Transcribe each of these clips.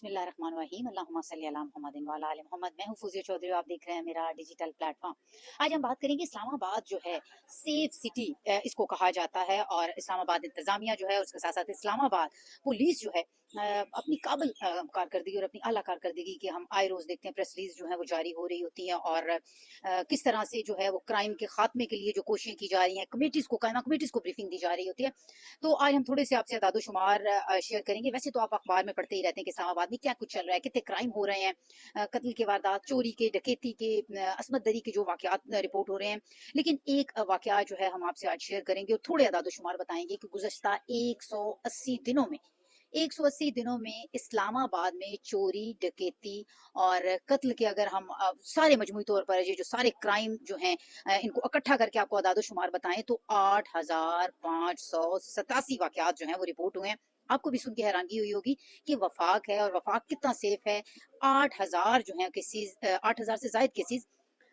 बिस्मिल्लाहिर्रहमानिर्रहीम अल्लाहुम्मा सल्ली अला मुहम्मदिन व अला आलि मुहम्मद। मैं हूँ फूजिया चौधरी, आप देख रहे हैं मेरा डिजिटल प्लेटफॉर्म। आज हम बात करेंगे इस्लामाबाद जो है सेफ सिटी इसको कहा जाता है, और इस्लामाबाद इंतज़ामिया जो है उसके साथ साथ इस्लामाबाद पुलिस जो है अपनी काबिल कारकर्दगी और अपनी आला कारकर्दगी के हम आए रोज़ देखते हैं। प्रेस रिलीज जो है वो जारी हो रही होती है, और किस तरह से जो है वो क्राइम के खात्मे के लिए जो कोशिशें की जा रही हैं, कमेटीज़ को कायमा कमेटीज़ को ब्रीफिंग दी जा रही होती है। तो आज हम थोड़े से आपसे अदादोशुमार शेयर करेंगे। वैसे तो आप अखबार में पढ़ते ही रहते हैं कि इस्लामाबाद में क्या कुछ चल रहा है, कितने क्राइम हो रहे हैं, कत्ल के वारदात, चोरी के, डकैती के, असमत दरी के जो वाकयात रिपोर्ट हो रहे हैं। लेकिन एक वाकया जो है हम आपसे आज शेयर करेंगे और थोड़े अदादोशुमार बताएंगे कि गुज़श्ता 180 दिनों में 180 दिनों में इस्लामाबाद में चोरी, डकैती और कत्ल के, अगर हम सारे मजमूई तौर पर ये जो सारे क्राइम जो हैं इनको इकट्ठा करके आपको अदाद-ओ-शुमार बताएं तो 8,587 वाकयात जो हैं वो रिपोर्ट हुए हैं। आपको भी सुन के हैरानगी हुई होगी कि वफाक है, और वफाक कितना सेफ है। 8,000 जो हैं केसेस, 8,000 से ज्यादा केसेस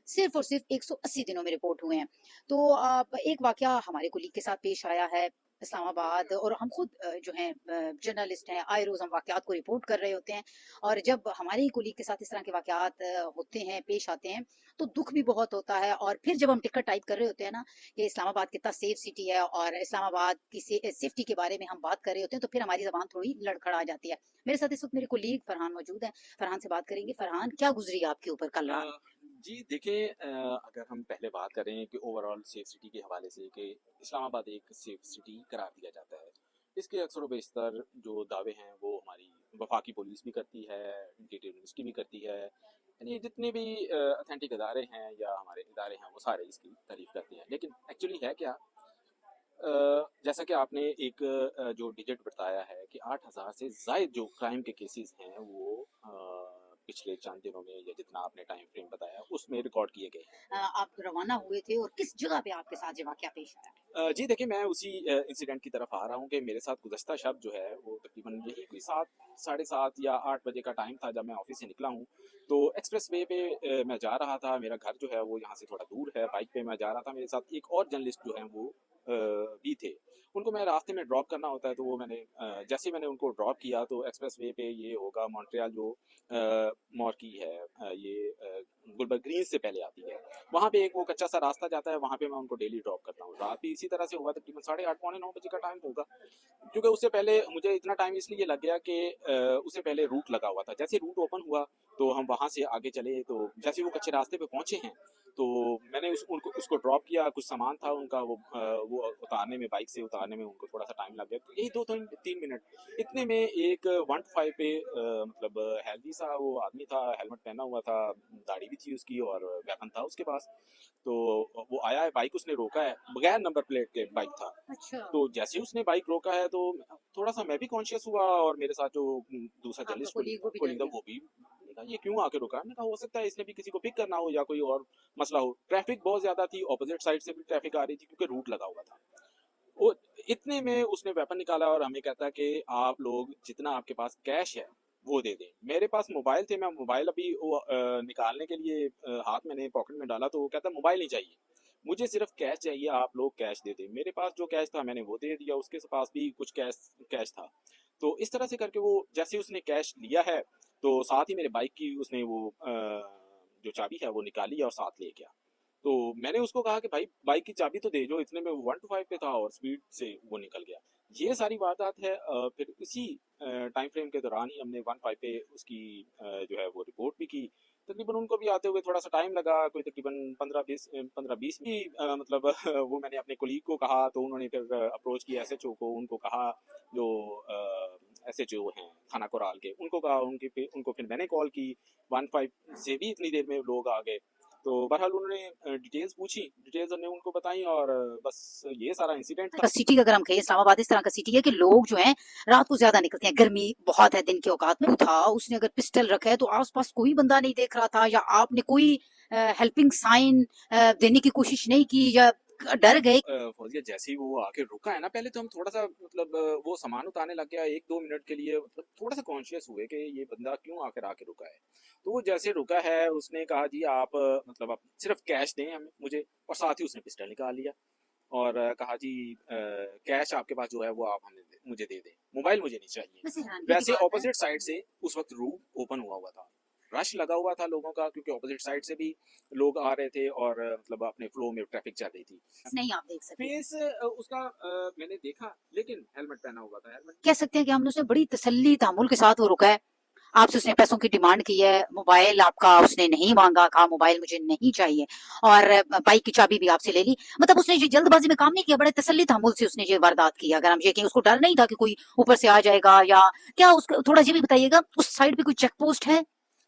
सिर्फ और सिर्फ 180 दिनों में रिपोर्ट हुए हैं। तो एक वाकया हमारे कुलीग के साथ पेश आया है इस्लामाबाद, और हम खुद जो हैं जर्नलिस्ट हैं, आए रोज़ हम वाकयात को रिपोर्ट कर रहे होते हैं। और जब हमारे ही कुलीग के साथ इस तरह के वाकयात होते हैं, पेश आते हैं, तो दुख भी बहुत होता है। और फिर जब हम टिकट टाइप कर रहे होते हैं ना कि इस्लामाबाद कितना सेफ सिटी है और इस्लामाबाद की सेफ्टी के बारे में हम बात कर रहे होते हैं, तो फिर हमारी जबान थोड़ी लड़खड़ा जाती है। मेरे साथ इस वक्त मेरे कुलीग फरहान मौजूद हैं। फरहान से बात करेंगे। फरहान, क्या गुजरी आपके ऊपर कल रात? जी देखिए, अगर हम पहले बात करें कि ओवरऑल सेफ सिटी के हवाले से कि इस्लामाबाद एक सेफ सिटी करार दिया जाता है, इसके अक्सर व बेशतर जो दावे हैं वो हमारी वफाकी पुलिस भी करती है, इंटीरियर यूनिवर्सिटी भी करती है, यानी जितने भी अथेंटिक इदारे हैं या हमारे इदारे हैं वो सारे इसकी तारीफ करते हैं। लेकिन एक्चुअली है क्या? जैसा कि आपने एक जो डिजिट बताया है कि 8,000 से ज़ायद जो क्राइम के केसेस हैं वो पिछले चंद दिनों में या जितना आपने टाइम फ्रेम बताया उसमें रिकॉर्ड किए गए हैं। आप रवाना हुए थे और किस जगह पे आपके साथ ये वाकया पेश आया? जी देखिए, मैं उसी इंसिडेंट की तरफ आ रहा हूँ कि मेरे साथ गुज़श्ता शब जो है वो तकरीबन यही कोई 7 साढ़े 7 या 8 बजे का टाइम था जब मैं ऑफ़िस से निकला हूँ। तो एक्सप्रेस वे पे मैं जा रहा था, मेरा घर जो है वो यहाँ से थोड़ा दूर है, बाइक पे मैं जा रहा था, मेरे साथ एक और जर्नलिस्ट जो हैं वो भी थे। उनको मैं रास्ते में ड्रॉप करना होता है, तो वो मैंने जैसे ही मैंने उनको ड्रॉप किया तो एक्सप्रेस वे पे ये होगा मॉन्ट्रियल जो मॉर्की है, ये गुलबर्ग ग्रीन से पहले आती है, वहाँ पे एक वो कच्चा सा रास्ता जाता है, वहाँ पे मैं उनको डेली ड्रॉप करता हूँ। रात भी इसी तरह से हुआ, तकरीबन 8:30 पौने 9 बजे का टाइम होगा, क्योंकि उससे पहले मुझे इतना टाइम इसलिए लग गया कि उससे पहले रूट लगा हुआ था। जैसे रूट ओपन हुआ तो हम वहाँ से आगे चले, तो जैसे वो कच्चे रास्ते पे पहुँचे हैं तो मैंने उसको ड्रॉप किया। कुछ सामान था उनका, वो उतारने में, बाइक से उतारने में उनको थोड़ा सा टाइम लग गया, तो यही 2-3 मिनट। इतने में एक 125 पे मतलब हेल्दी सा वो आदमी था, हेलमेट पहना हुआ था, दाढ़ी भी थी उसकी और वेपन था उसके पास। तो वो आया है, बाइक उसने रोका है, बगैर नंबर प्लेट के बाइक था। अच्छा। तो जैसे ही उसने बाइक रोका है तो थोड़ा सा मैं भी कॉन्शियस हुआ, और मेरे साथ जो दूसरा आपका जर्नलिस्ट कोलीग वो भी डर कोलीग था गया? वो भी। मैंने कहा ये क्यों आके रुका है? मैंने कहा हो सकता है इसने भी किसी को पिक करना हो या कोई और मसला हो। ट्रैफिक बहुत ज्यादा थी, ऑपोजिट साइड से भी ट्रैफिक आ रही थी क्योंकि रूट लगा हुआ था। वो इतने में उसने वेपन निकाला और हमें कहता है कि आप लोग जितना आपके पास कैश है वो दे दें। मेरे पास मोबाइल थे, मैं मोबाइल अभी वो निकालने के लिए हाथ मैंने पॉकेट में डाला, तो वो कहता मोबाइल नहीं चाहिए, मुझे सिर्फ कैश चाहिए, आप लोग कैश दे दें। मेरे पास जो कैश था मैंने वो दे दिया, उसके पास भी कुछ कैश कैश था। तो इस तरह से करके वो जैसे उसने कैश लिया है तो साथ ही मेरे बाइक की उसने वो जो चाबी है वो निकाली और साथ ले गया। तो मैंने उसको कहा कि भाई बाइक की चाबी तो दे जो, इतने में 125 पे था और स्पीड से वो निकल गया। ये सारी वारदात है। फिर इसी टाइम फ्रेम के दौरान ही हमने 15 पे उसकी जो है वो रिपोर्ट भी की। तकरीबन उनको भी आते हुए थोड़ा सा टाइम लगा, कोई तकरीबन 15-20 भी मतलब वो मैंने अपने कोलीग को कहा तो उन्होंने फिर अप्रोच किया एसएचओ को, उनको कहा जो एसएचओ हैं थाना कोराल के, उनको कहा, उनको फिर मैंने कॉल की। 15 से भी इतनी देर में लोग आ गए। तो बहरहाल उन्होंने डिटेल्स पूछी, डिटेल्स हमने उनको बताई, और बस ये सारा इंसिडेंट था। सिटी का अगर हम कहें, इस्लामाबाद इस तरह का सिटी है कि लोग जो हैं रात को ज्यादा निकलते हैं, गर्मी बहुत है, दिन के औकात में था उसने अगर पिस्टल रखा है तो आसपास कोई बंदा नहीं देख रहा था, या आपने कोई हेल्पिंग साइन देने की कोशिश नहीं की, या डर गए? फौजिया जैसे ही वो आके रुका है ना, पहले तो हम थोड़ा सा मतलब वो सामान उतारने लग गया, 1-2 मिनट के लिए मतलब थोड़ा सा कॉन्शियस हुए कि ये बंदा क्यों आकर आके रुका है। तो वो जैसे रुका है उसने कहा जी आप मतलब आप सिर्फ कैश दें हमें, मुझे, और साथ ही उसने पिस्टल निकाल लिया और कहा जी कैश आपके पास जो है वो आप मुझे दे दें, मोबाइल मुझे नहीं चाहिए। वैसे हैरानगी की वैसे बात है। ऑपोजिट साइड से उस वक्त रूट ओपन हुआ था, रश लगा हुआ था लोगों का, क्योंकि ऑपोजिट साइड से भी लोग आ रहे थे और मतलब अपने फ्लो में ट्रैफिक चल रही थी। नहीं आप देख सकते हैं। फेस उसका मैंने देखा, लेकिन हेलमेट पहना हुआ था। हेलमेट कह सकते हैं कि हमने उसे बड़ी तसल्ली तामुल के साथ वो रुका है। आपसे उसने पैसों की डिमांड की है, मोबाइल आपका उसने नहीं मांगा, कहा मोबाइल मुझे नहीं चाहिए, और बाइक की चाबी भी आपसे ले ली। मतलब उसने ये जल्दबाजी में काम नहीं किया, बड़े तसल्ली तामुल से उसने ये वारदात की। अगर हम ये कहें उसको डर नहीं था कि कोई ऊपर से आ जाएगा, या क्या उसका थोड़ा ये भी बताइएगा, उस साइड पे कोई चेक पोस्ट है?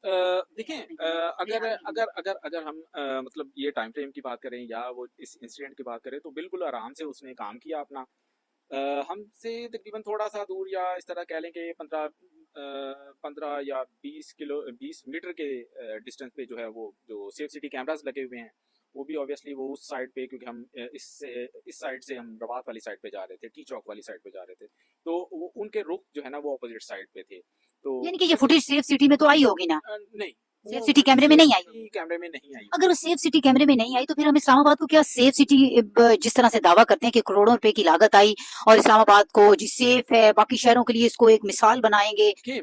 देखें, अगर अगर अगर अगर हम मतलब ये टाइम फ्रेम की बात करें या वो इस इंसिडेंट की बात करें, तो बिल्कुल आराम से उसने काम किया अपना। हमसे तकरीबन थोड़ा सा दूर, या इस तरह कह लें कि 15 या 20 मीटर के डिस्टेंस पे जो है वो जो सेफ सिटी कैमरास लगे हुए हैं, वो भी ऑब्वियसली वो उस साइड पे, क्योंकि हम इस साइड से हम रबात वाली साइड पे जा रहे थे, टी चौक वाली साइड पे जा रहे थे, तो वो उनके रुख जो है ना वो अपोजिट साइड पे थे। तो यानी कि ये फुटेज सेफ सिटी में तो आई होगी ना? नहीं, सेफ वो सिटी कैमरे में नहीं आई? सेफ्टी कैमरे में नहीं आई। अगर वो सेफ सिटी कैमरे में नहीं आई तो फिर हम इस्लामाबाद को क्या सेफ सिटी, जिस तरह से दावा करते हैं कि करोड़ों रुपए की लागत आई और इस्लामाबाद को जी सेफ है, बाकी शहरों के लिए इसको एक मिसाल बनाएंगे। कि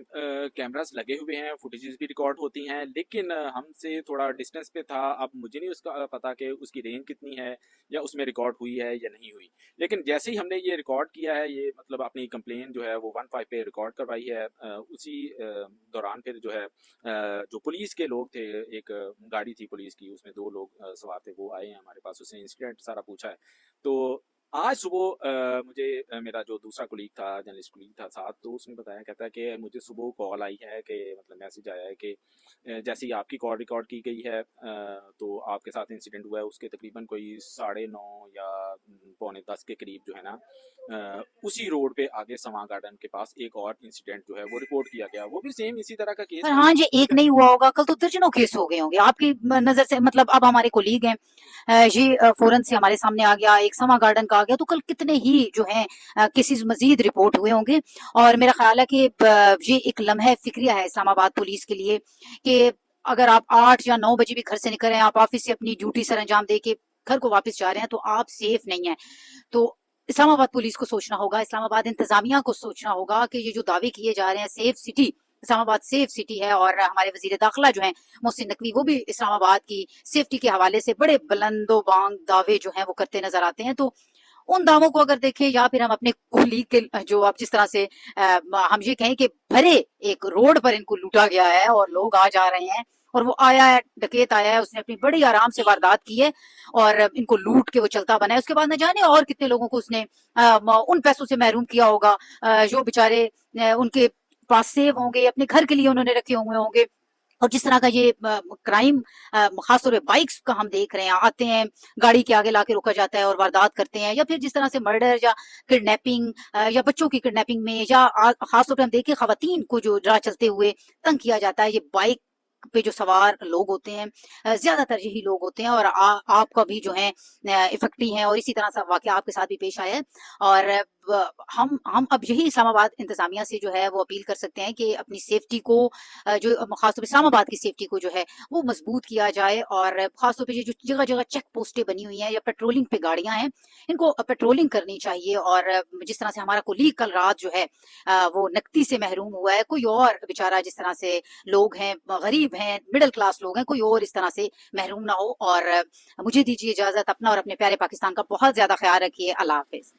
कैमरास लगे हुए हैं, फुटेजेस भी रिकॉर्ड होती हैं, लेकिन हमसे थोड़ा डिस्टेंस पे था। अब मुझे नहीं उसका पता कि उसकी रेंज कितनी है या उसमें रिकॉर्ड हुई है या नहीं हुई, लेकिन जैसे ही हमने ये रिकॉर्ड किया है, ये मतलब अपनी कंप्लेन जो है वो 15 पे रिकॉर्ड करवाई है, उसी दौरान फिर जो है जो पुलिस के लोग थे, एक गाड़ी थी पुलिस की, उसमें 2 लोग सवार थे, वो आए हैं हमारे पास, उसने इंसिडेंट सारा पूछा है। तो आज सुबह मुझे मेरा जो दूसरा कुलीग था, जर्नलिस्ट कुलीग था साथ, तो उसने बताया, कहता है कि मुझे सुबह कॉल आई है कि मतलब मैसेज आया है कि जैसे ही आपकी कॉल रिकॉर्ड की गई है, तो आपके साथ इंसिडेंट हुआ है, उसके तकरीबन कोई 9:30 या 9:45 के करीब जो है ना, उसी रोड पे आगे समा गार्डन के पास एक और इंसिडेंट जो है वो रिपोर्ट किया गया, वो भी सेम इसी तरह का केस पर था। हाँ, ये एक नहीं हुआ होगा, कल तो दर्जनों केस हो गए होंगे आपकी नजर से। मतलब अब हमारे कोलीग हैं, ये फौरन से हमारे सामने आ गया, एक समा गार्डन का आ गया, तो कल कितने ही जो हैं केसेस मजीद रिपोर्ट हुए होंगे। और मेरा ख्याल है कि ये एक लम्हा फिक्रिया है इस्लामाबाद पुलिस के लिए कि अगर आप 8 या 9 बजे भी घर से निकल रहे हैं, आप ऑफिस से अपनी ड्यूटी सर अंजाम दे के घर को वापस जा रहे हैं, तो आप सेफ नहीं है। तो इस्लामाबाद पुलिस को सोचना होगा, इस्लामाबाद इंतजामिया को सोचना होगा कि ये जो दावे किए जा रहे हैं safe city, Islamabad safe city है, और हमारे वजीर दाखिला जो हैं मोहसिन नकवी, वो भी इस्लामाबाद की सेफ्टी के हवाले से बड़े बुलंदो बांग दावे जो हैं वो करते नजर आते हैं। तो उन दावों को अगर देखें, या फिर हम अपने कुलीग के जो आप जिस तरह से हम ये कहें कि भरे एक रोड पर इनको लूटा गया है और लोग आ जा रहे हैं, और वो आया है, डकैत आया है, उसने अपनी बड़ी आराम से वारदात की है और इनको लूट के वो चलता बना है। उसके बाद न जाने और कितने लोगों को उसने उन पैसों से महरूम किया होगा जो बेचारे उनके पास सेव होंगे, अपने घर के लिए उन्होंने रखे हुए होंगे। और जिस तरह का ये क्राइम खासतौर पे बाइक्स का हम देख रहे हैं, आते हैं, गाड़ी के आगे लाके रोका जाता है और वारदात करते हैं, या फिर जिस तरह से मर्डर या किडनैपिंग या बच्चों की किडनैपिंग में, या खासतौर पे हम देखें खवातीन को जो राह चलते हुए तंग किया जाता है, ये बाइक पे जो सवार लोग होते हैं, ज्यादातर यही लोग होते हैं। और आपका भी जो है इफेक्ट ही है, और इसी तरह से वाकया आपके साथ भी पेश आया है। और हम अब यही इस्लामाबाद इंतजामिया से जो है वो अपील कर सकते हैं कि अपनी सेफ्टी को जो खासतौर पर इस्लामाबाद की सेफ्टी को जो है वो मजबूत किया जाए। और खासतौर पर ये जो जगह जगह चेक पोस्टें बनी हुई हैं या पेट्रोलिंग पे गाड़ियां हैं, इनको पेट्रोलिंग करनी चाहिए। और जिस तरह से हमारा कुलीग कल रात जो है वो नकदी से महरूम हुआ है, कोई और बेचारा जिस तरह से लोग हैं, गरीब हैं, मिडिल क्लास लोग हैं, कोई और इस तरह से महरूम ना हो। और मुझे दीजिए इजाजत, अपना और अपने प्यारे पाकिस्तान का बहुत ज्यादा ख्याल रखिए। अल्लाह हाफिज।